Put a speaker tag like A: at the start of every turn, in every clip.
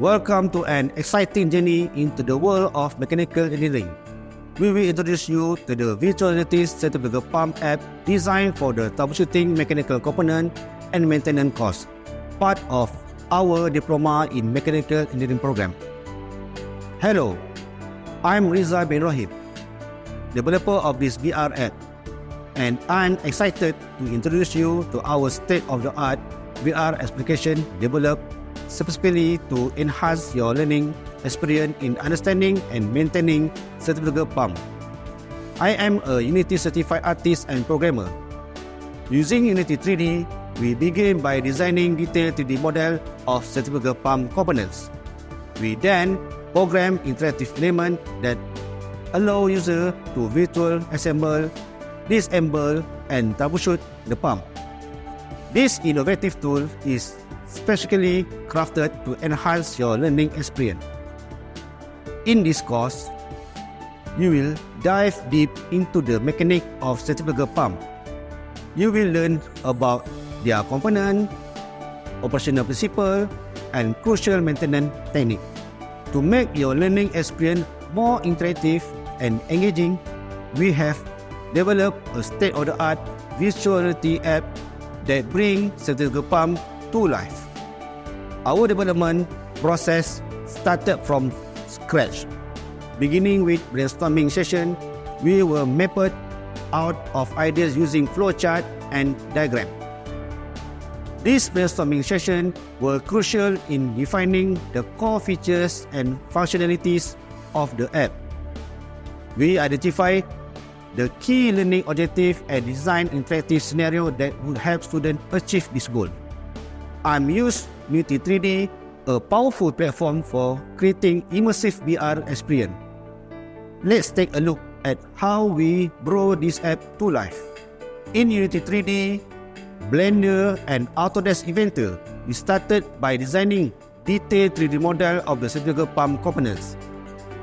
A: Welcome to an exciting journey into the world of mechanical engineering. We will introduce you to the Virtual Reality Centrifugal Pump app designed for the troubleshooting mechanical component and maintenance costs, part of our Diploma in Mechanical Engineering program. Hello, I'm Riza bin Rohib, developer of this VR app, and I'm excited to introduce you to our state-of-the-art VR application developed specifically to enhance your learning experience in understanding and maintaining centrifugal pump. I am a Unity certified artist and programmer. Using Unity 3D, we begin by designing detailed 3D model of centrifugal pump components. We then program interactive elements that allow user to virtual assemble, disassemble, and troubleshoot the pump. This innovative tool is specially crafted to enhance your learning experience. In this course, you will dive deep into the mechanics of centrifugal pump. You will learn about their component, operational principle, and crucial maintenance technique. To make your learning experience more interactive and engaging, we have developed a state-of-the-art virtual reality app that brings centrifugal pump to life. Our development process started from scratch. Beginning with brainstorming session, we were mapped out of ideas using flowchart and diagram. These brainstorming sessions were crucial in defining the core features and functionalities of the app. We identified the key learning objective and design interactive scenario that would help students achieve this goal. I'm used Unity 3D, a powerful platform for creating immersive VR experience. Let's take a look at how we brought this app to life. In Unity 3D, Blender, and Autodesk Inventor, we started by designing detailed 3D model of the centrifugal pump components.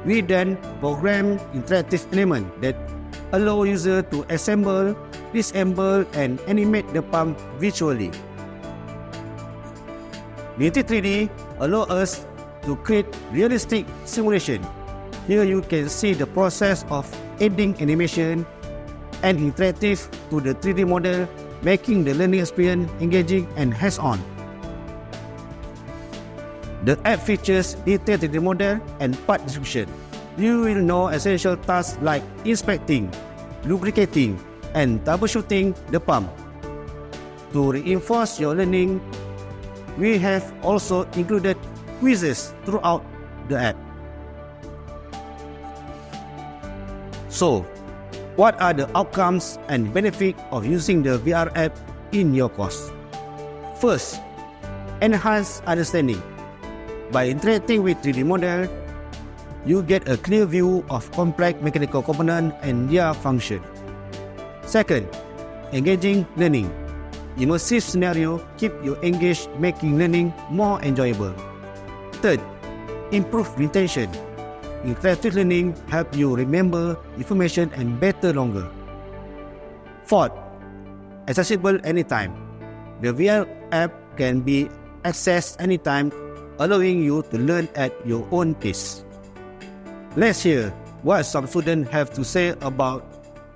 A: We then programmed interactive elements that allow users to assemble, disassemble, and animate the pump visually. Unity 3D allows us to create realistic simulation. Here you can see the process of adding animation and interactive to the 3D model, making the learning experience engaging and hands-on. The app features detailed 3D model and part description. You will know essential tasks like inspecting, lubricating, and troubleshooting the pump. To reinforce your learning, we have also included quizzes throughout the app. So, what are the outcomes and benefits of using the VR app in your course? First, enhance understanding. By interacting with 3D model, you get a clear view of complex mechanical components and their function. Second, engaging learning. Immersive scenario keep you engaged, making learning more enjoyable. Third, improve retention. Interactive learning help you remember information and better longer. Fourth, accessible anytime. The VR app can be accessed anytime, allowing you to learn at your own pace. Let's hear what some students have to say about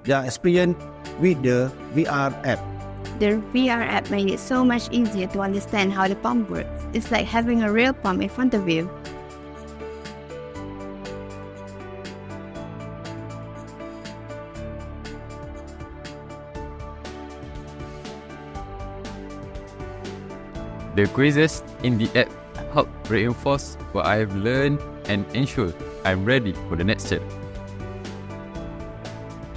A: their experience with the VR app.
B: The VR app made it so much easier to understand how the pump works. It's like having a real pump in front of you.
C: The quizzes in the app help reinforce what I have learned and ensure I'm ready for the next step.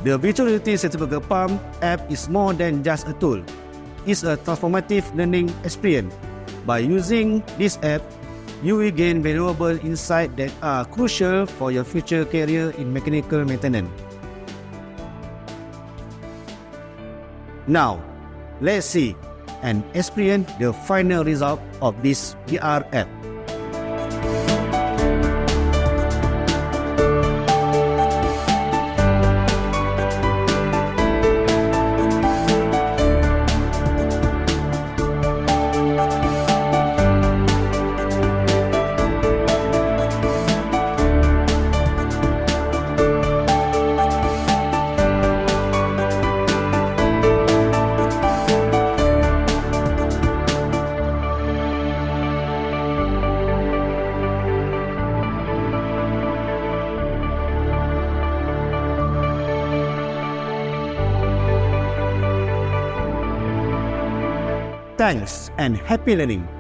A: The Virtual Reality Centrifugal Pump app is more than just a tool. It's a transformative learning experience. By using this app, you will gain valuable insights that are crucial for your future career in mechanical maintenance. Now, let's see and experience the final result of this VR app. Thanks and happy learning.